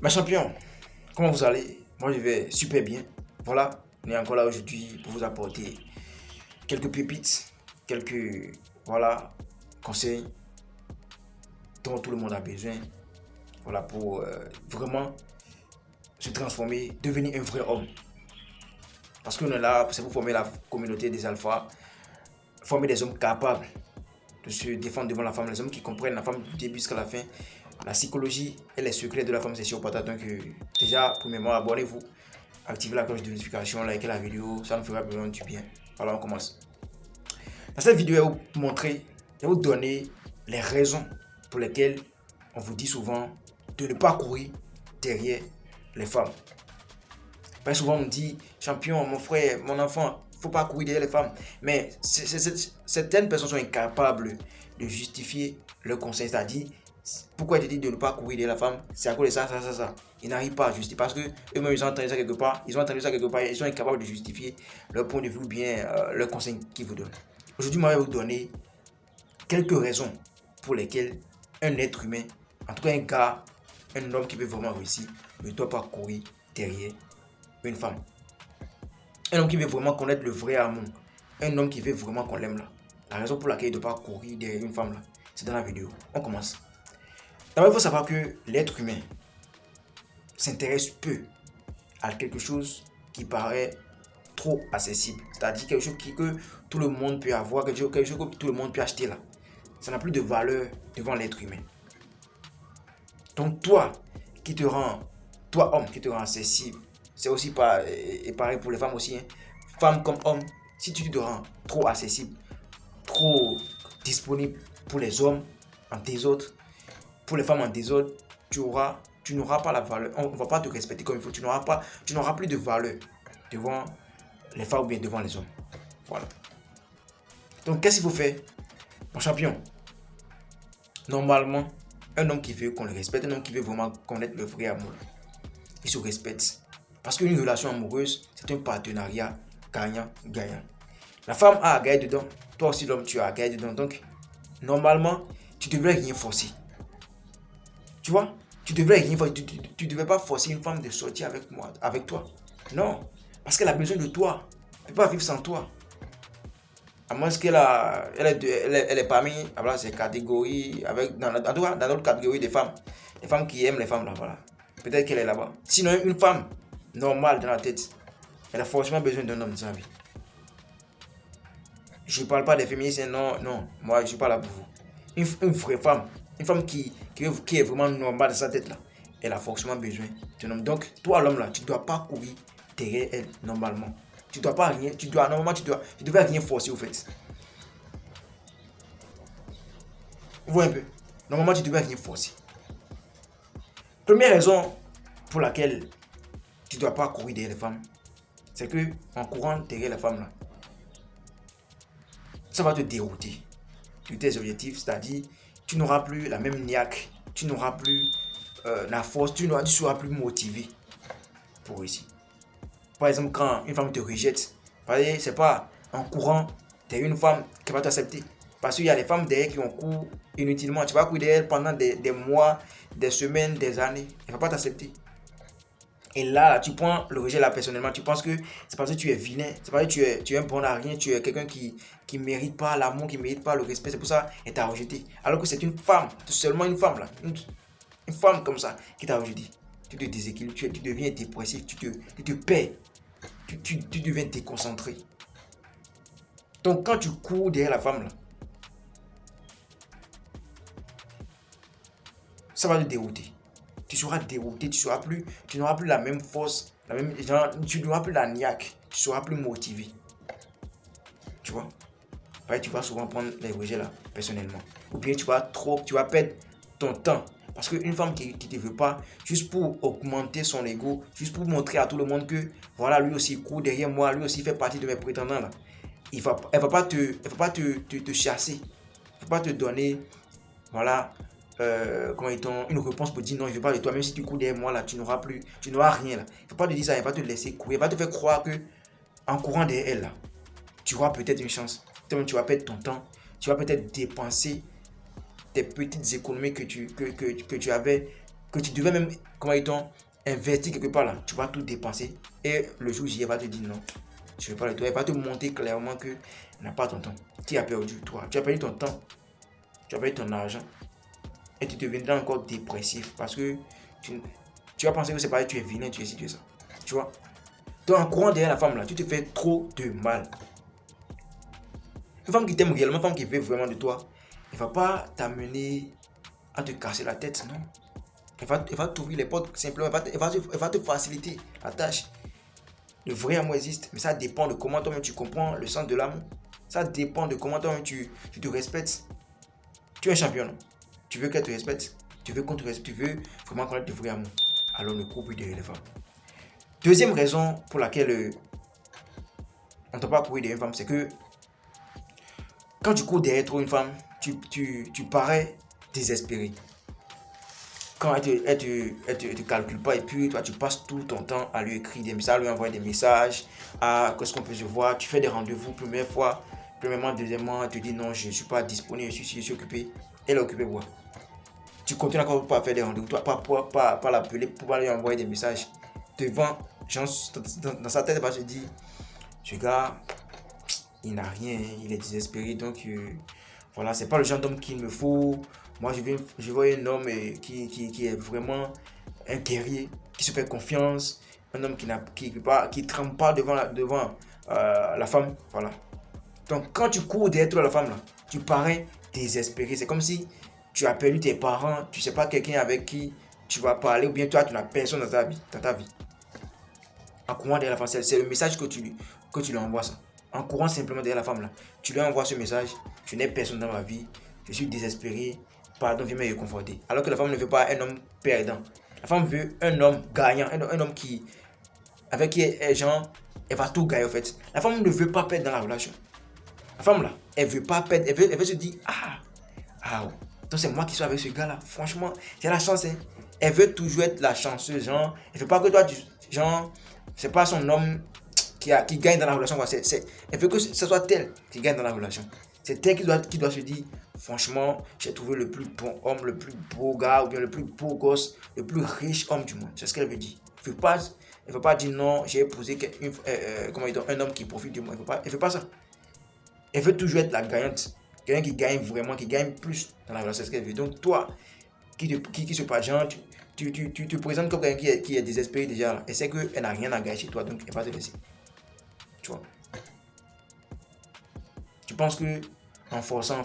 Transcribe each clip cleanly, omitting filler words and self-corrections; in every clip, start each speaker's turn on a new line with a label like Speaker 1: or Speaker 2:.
Speaker 1: Ma champion, comment vous allez? Moi je vais super bien. Voilà, on est encore là aujourd'hui pour vous apporter quelques pépites, quelques conseils dont tout le monde a besoin. Voilà, pour vraiment se transformer, devenir un vrai homme. Parce qu'on est là, c'est pour former la communauté des alphas, former des hommes capables de se défendre devant la femme, les hommes qui comprennent la femme du début jusqu'à la fin, la psychologie et les secrets de la femme, c'est sur patate. Donc déjà, premièrement, abonnez-vous, activez la cloche de notification, likez la vidéo, ça nous fera vraiment du bien. Voilà, on commence. Dans cette vidéo, je vais vous montrer, je vais vous donner les raisons pour lesquelles on vous dit souvent de ne pas courir derrière les femmes. Parce que souvent on me dit, champion, mon frère, mon enfant, il ne faut pas courir derrière les femmes. Mais certaines personnes sont incapables de justifier leur conseil. C'est-à-dire, pourquoi ils te disent de ne pas courir derrière la femme? C'est à cause de ça. Ils n'arrivent pas à justifier. Parce qu'eux-mêmes, ils ont entendu ça quelque part. Ils sont incapables de justifier leur point de vue ou bien leur conseil qu'ils vous donnent. Aujourd'hui, moi, je vais vous donner quelques raisons pour lesquelles un être humain, en tout cas un gars, un homme qui veut vraiment réussir, ne doit pas courir derrière une femme. Un homme qui veut vraiment connaître le vrai amour. Un homme qui veut vraiment qu'on l'aime là. La raison pour laquelle il ne doit pas courir derrière une femme là, c'est dans la vidéo. On commence. D'abord, il faut savoir que l'être humain s'intéresse peu à quelque chose qui paraît trop accessible. C'est-à-dire quelque chose que tout le monde peut avoir, quelque chose que tout le monde peut acheter là. Ça n'a plus de valeur devant l'être humain. Donc toi homme qui te rend accessible, c'est aussi pas, et pareil pour les femmes aussi, hein. Femme comme homme, si tu te rends trop accessible, trop disponible pour les hommes en désordre, pour les femmes en désordre, tu n'auras pas la valeur, on ne va pas te respecter comme il faut, tu n'auras plus de valeur devant les femmes ou bien devant les hommes. Voilà. Donc qu'est-ce qu'il faut faire, mon champion? Normalement, un homme qui veut qu'on le respecte, un homme qui veut vraiment connaître le vrai amour, il se respecte. Parce qu'une relation amoureuse, c'est un partenariat gagnant-gagnant. La femme a à gagner dedans, toi aussi l'homme, tu as à gagner dedans. Donc, normalement, tu devrais rien forcer. Tu vois, tu devrais rien forcer. Tu devrais pas forcer une femme de sortir avec toi. Non, parce qu'elle a besoin de toi. Elle ne peut pas vivre sans toi. À moins qu'elle est parmi ces catégories, en tout cas dans notre catégorie des femmes. Les femmes qui aiment les femmes là, voilà. Peut-être qu'elle est là-bas. Sinon, une femme normale dans la tête, elle a forcément besoin d'un homme dans sa vie. Je ne parle pas des féministes, non, moi je ne suis pas là pour vous. Une vraie femme, une femme qui est vraiment normale dans sa tête là, elle a forcément besoin d'un homme. Donc, toi l'homme là, tu ne dois pas courir derrière elle normalement. Tu dois pas rien, tu devais rien forcer au fait. Vous voyez un peu. Normalement, tu devais rien forcer. Première raison pour laquelle tu ne dois pas courir derrière les femmes, c'est que en courant derrière les femmes là, ça va te dérouter de tes objectifs, c'est-à-dire tu n'auras plus la même niaque, tu n'auras plus la force, tu seras plus motivé pour réussir. Par exemple, quand une femme te rejette, c'est pas en courant derrière une femme qui va t'accepter. Parce qu'il y a des femmes derrière qui ont couru inutilement. Tu vas courir derrière elle pendant des mois, des semaines, des années. Elle ne va pas t'accepter. Et là, tu prends le rejet là personnellement. Tu penses que c'est parce que tu es vilain. C'est parce que tu es un bon à rien. Tu es quelqu'un qui ne mérite pas l'amour, qui ne mérite pas le respect. C'est pour ça qu'elle t'a rejeté. Alors que c'est une femme, seulement une femme là. Une femme comme ça qui t'a rejeté. Tu te déséquilibres, tu deviens dépressif, tu te perds. Tu deviens déconcentré. Donc quand tu cours derrière la femme là, ça va te dérouter. Tu seras dérouté, tu n'auras plus la même force, tu n'auras plus la niaque, tu seras plus motivé. Tu vois? Tu vas souvent prendre les rejets là, personnellement. Ou bien tu vas perdre ton temps. Parce qu'une femme qui ne te veut pas, juste pour augmenter son ego, juste pour montrer à tout le monde que, voilà, lui aussi court derrière moi, lui aussi fait partie de mes prétendants là. Elle va pas te chasser. Elle va pas te donner, voilà, une réponse pour dire non, je ne veux pas de toi, même si tu cours derrière moi là, tu n'auras rien là. Il ne faut pas te dire ça, elle va te laisser courir, elle va te faire croire que en courant derrière elle là, tu auras peut-être une chance. Tu vas perdre ton temps, tu vas peut-être dépenser tes petites économies que tu avais que tu devais même, comment dit-on, investir quelque part là, tu vas tout dépenser. Et le jour J, elle va te dire non, je ne veux pas de toi. Elle va te montrer clairement que n'a pas ton temps. Tu as perdu toi, tu as perdu ton temps, tu as perdu ton argent. Et tu deviendras encore dépressif parce que tu vas penser que c'est pas tu es vilain, tu es ci, tu es ça. Tu vois? Donc en courant derrière la femme là, tu te fais trop de mal. Une femme qui t'aime réellement, une femme qui veut vraiment de toi, elle ne va pas t'amener à te casser la tête, non. Elle va t'ouvrir les portes simplement, elle va te faciliter la tâche. Le vrai amour existe, mais ça dépend de comment toi-même tu comprends le sens de l'amour. Ça dépend de comment toi-même tu te respectes. Tu es un champion, non? Tu veux qu'elle te respecte, tu veux qu'on te respecte, tu veux vraiment connaître le vrai amour. Alors ne cours plus derrière les femmes. Deuxième raison pour laquelle on ne doit pas courir derrière une femme, c'est que quand tu cours derrière trop une femme, tu parais désespéré. Quand elle te calcule pas et puis toi tu passes tout ton temps à lui écrire des messages, à lui envoyer des messages, à qu'est-ce qu'on peut se voir, tu fais des rendez-vous première fois, premièrement, deuxièmement, elle te dit non, je ne suis pas disponible, je suis occupé. Elle est occupée quoi? Tu continues encore pas à faire des rendez-vous, toi, pas l'appeler, pour pas lui envoyer des messages. Devant, genre, dans sa tête, elle va se dire, ce gars, il n'a rien, il est désespéré, donc voilà, c'est pas le genre d'homme qu'il me faut. Moi, je veux un homme qui est vraiment un guerrier, qui se fait confiance, un homme qui tremble pas devant la femme, voilà. Donc, quand tu cours derrière la femme, là, tu parais désespéré. C'est comme si tu as perdu tes parents, tu sais pas quelqu'un avec qui tu vas parler, ou bien toi, tu n'as personne dans ta vie. En courant derrière la femme, c'est le message que tu lui envoies ça. En courant simplement derrière la femme là, tu lui envoies ce message, je n'ai personne dans ma vie, je suis désespéré, pardon, viens me réconforter. Alors que la femme ne veut pas un homme perdant. La femme veut un homme gagnant, un homme avec qui elle va tout gagner en fait. La femme ne veut pas perdre dans la relation. La femme là, elle veut pas perdre, elle veut se dire, donc c'est moi qui suis avec ce gars là, franchement, j'ai la chance, hein. Elle veut toujours être la chanceuse, genre, elle veut pas que toi, genre, c'est pas son homme qui gagne dans la relation, quoi. Elle veut que ce soit elle qui gagne dans la relation. C'est elle qui doit se dire, franchement, j'ai trouvé le plus bon homme, le plus beau gars, ou bien le plus beau gosse, le plus riche homme du monde. C'est ce qu'elle veut dire. Elle ne veut pas dire non, j'ai épousé un homme qui profite de moi. Elle veut pas ça. Elle veut toujours être la gagnante. Quelqu'un qui gagne vraiment, qui gagne plus dans la relation, c'est ce qu'elle veut. Donc toi, qui se passe, genre, tu te présentes comme quelqu'un qui est désespéré déjà. Elle sait qu'elle n'a rien à gagner chez toi, donc elle va te laisser. Tu vois. Tu penses que en forçant,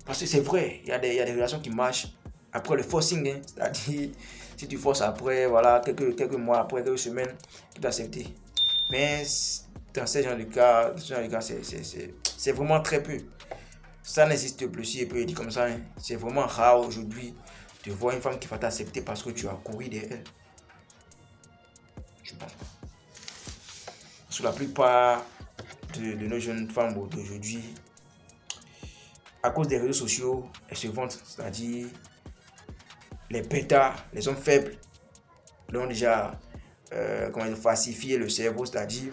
Speaker 1: parce que c'est vrai, il y a des relations qui marchent après le forcing, hein, c'est-à-dire si tu forces après, voilà, quelques mois après, quelques semaines, tu dois accepter. Mais dans ce genre de cas, c'est vraiment très peu. Ça n'existe plus, si je peux le dire comme ça. Hein. C'est vraiment rare aujourd'hui de voir une femme qui va t'accepter parce que tu as couru derrière elle. Je pense pas. Sur la plupart de nos jeunes femmes d'aujourd'hui, à cause des réseaux sociaux, elles se vantent. C'est-à-dire, les bêtas, les hommes faibles, leur ont déjà falsifié le cerveau. C'est-à-dire,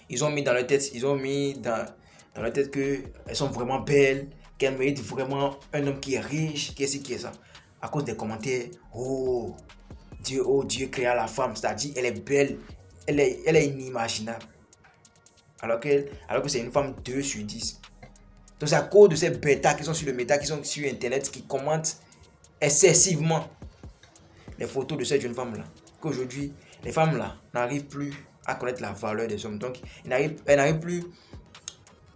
Speaker 1: ils ont mis dans leur tête, dans leur tête qu'elles sont vraiment belles, qu'elles méritent vraiment un homme qui est riche, qui est ci, qui est ça. À cause des commentaires, oh Dieu créa la femme, c'est-à-dire elle est belle, elle est inimaginable. Alors que c'est une femme 2 sur 10. Donc c'est à cause de ces bêtas qui sont sur le méta, qui sont sur internet, qui commentent excessivement les photos de cette jeune femme là, qu'aujourd'hui les femmes là n'arrivent plus à connaître la valeur des hommes. Donc elles n'arrivent plus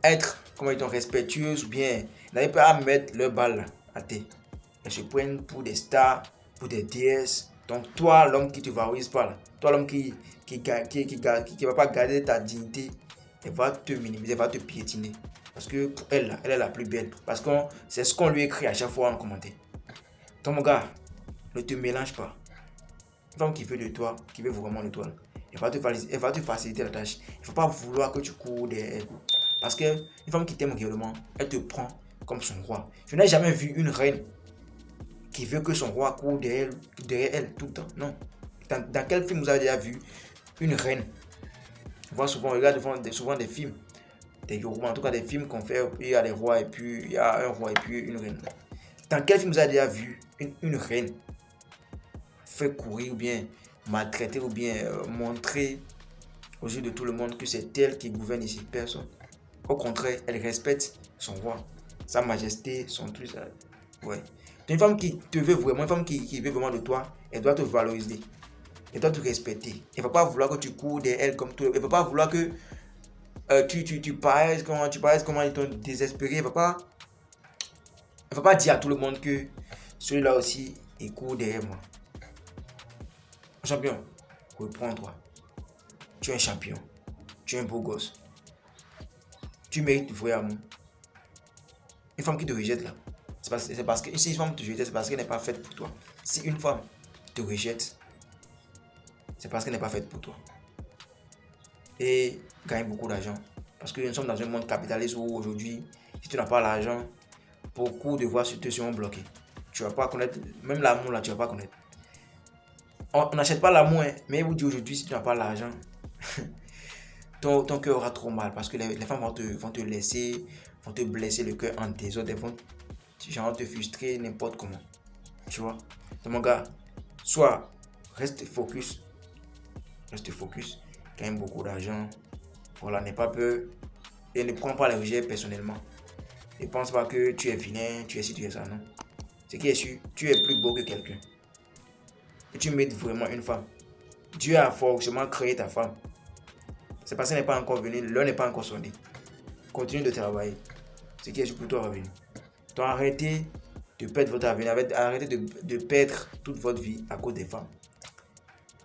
Speaker 1: à être, respectueuses, ou bien n'arrivent pas à mettre leur balle à terre. Elles se prennent pour des stars, pour des déesses. Donc toi, l'homme qui te valorise pas là, toi l'homme qui va pas garder ta dignité, elle va te minimiser, elle va te piétiner. Parce que pour elle est la plus belle. Parce que c'est ce qu'on lui écrit à chaque fois en commentaire. Donc mon gars, ne te mélange pas. Une femme qui veut de toi, qui veut vraiment de toi, elle va te faciliter la tâche. Il ne faut pas vouloir que tu cours derrière elle. Parce qu'une femme qui t'aime réellement, elle te prend comme son roi. Je n'ai jamais vu une reine qui veut que son roi court derrière elle tout le temps. Non. Dans quel film vous avez déjà vu une reine? On regarde souvent des films, des Yoruba, en tout cas des films qu'on fait, il y a des rois et puis il y a un roi et puis une reine. Dans quel film vous avez déjà vu une reine fait courir ou bien maltraiter ou bien montrer aux yeux de tout le monde que c'est elle qui gouverne ici? Personne. Au contraire, elle respecte son roi, sa majesté, son truc. Ouais. Une femme qui te veut vraiment, une femme qui veut vraiment de toi, elle doit te valoriser. Elle doit te respecter. Elle ne va pas vouloir que tu cours derrière elle comme tout. Elle ne va pas vouloir que tu paraisses comment ils t'ont désespéré. Elle ne va pas dire à tout le monde que celui-là aussi, il court derrière moi. Champion, reprends-toi. Tu es un champion. Tu es un beau gosse. Tu mérites du vrai amour. Une femme qui te rejette là, c'est parce que si une femme te rejette, c'est parce qu'elle n'est pas faite pour toi. Si une femme te rejette, c'est parce qu'elle n'est pas faite pour toi. Et gagne beaucoup d'argent. Parce que nous sommes dans un monde capitaliste où aujourd'hui, si tu n'as pas l'argent, beaucoup de voies te seront bloquées. Tu ne vas pas connaître, même l'amour là, tu ne vas pas connaître. On n'achète pas l'amour, hein, mais vous dit aujourd'hui, si tu n'as pas l'argent, ton cœur aura trop mal parce que les femmes vont te laisser, vont te blesser le cœur en désordre, elles vont te frustrer n'importe comment. Tu vois? Donc mon gars, soit reste focus, gagne beaucoup d'argent, voilà, n'aie pas peur et ne prends pas les rejets personnellement. Ne pense pas que tu es vilain, tu es ci, tu es ça, non. Ce qui est sûr, tu es plus beau que quelqu'un. Et tu mérites vraiment une femme. Dieu a forcément créé ta femme. C'est parce qu'elle n'est pas encore venue, l'heure n'est pas encore sonné. Continue de travailler. Ce qui est sûr pour toi revenu. Donc arrêtez de perdre votre avenir, arrêtez de perdre toute votre vie à cause des femmes.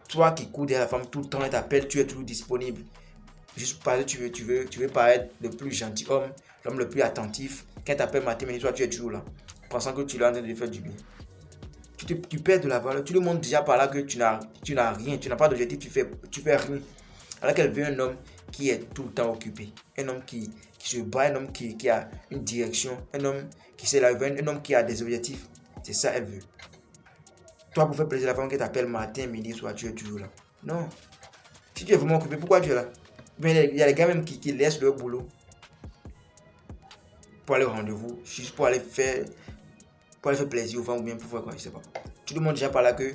Speaker 1: Toi qui cours derrière la femme tout le temps, elle t'appelle, tu es toujours disponible. Juste parce que tu veux paraître le plus gentil homme, l'homme le plus attentif. Quand elle t'appelle matin, mais toi tu es toujours là, pensant que tu es en train de faire du bien. Tu perds de la valeur. Tout le monde déjà par là que tu n'as rien, tu n'as pas d'objectif, tu fais rien. Alors qu'elle veut un homme qui est tout le temps occupé, un homme qui se bat, un homme qui a une direction, un homme qui sait la veine, un homme qui a des objectifs. C'est ça elle veut. Toi, pour faire plaisir à la femme qui t'appelle matin, midi, soir, tu es toujours là. Non. Si tu es vraiment occupé, pourquoi tu es là? Mais il y a les gars même qui laissent leur boulot pour aller au rendez-vous, juste pour aller faire plaisir aux femmes ou bien pour faire quoi, je sais pas. Tu demandes déjà par là que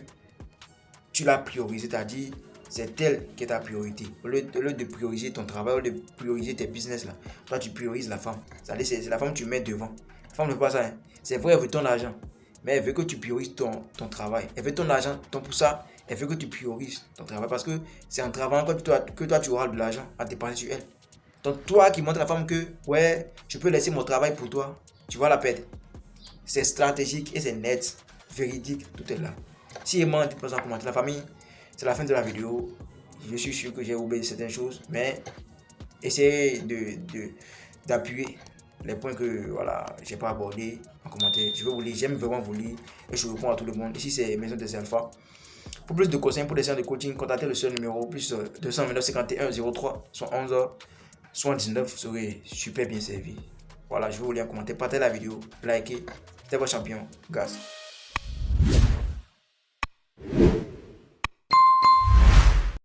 Speaker 1: tu l'as priorisé, c'est-à-dire c'est elle qui est ta priorité. Au lieu de prioriser ton travail, au lieu de prioriser tes business là, toi tu priorises la femme. C'est-à-dire c'est la femme que tu mets devant. La femme ne veut pas ça. Hein. C'est vrai, elle veut ton argent, mais elle veut que tu priorises ton travail. Elle veut ton argent, pour ça, elle veut que tu priorises ton travail parce que c'est en travaillant que toi tu auras de l'argent à dépenser sur elle. Donc toi qui montres à la femme que ouais, je peux laisser mon travail pour toi, tu vas la perdre. C'est stratégique et c'est net, véridique, tout est là. Si aimant, dites-moi en commentaire. La famille, c'est la fin de la vidéo. Je suis sûr que j'ai oublié certaines choses, mais essayez d'appuyer les points que voilà, j'ai pas abordés en commentaire. Je vais vous lire, j'aime vraiment vous lire et je réponds à tout le monde. Ici, c'est Maison des Alphas. Pour plus de conseils, pour des séances de coaching, contactez le seul numéro plus 229 51 03 111 79. Vous serez super bien servi. Voilà, je vais vous lire en commentaire, partagez la vidéo, likez. C'était votre champion, Gaz.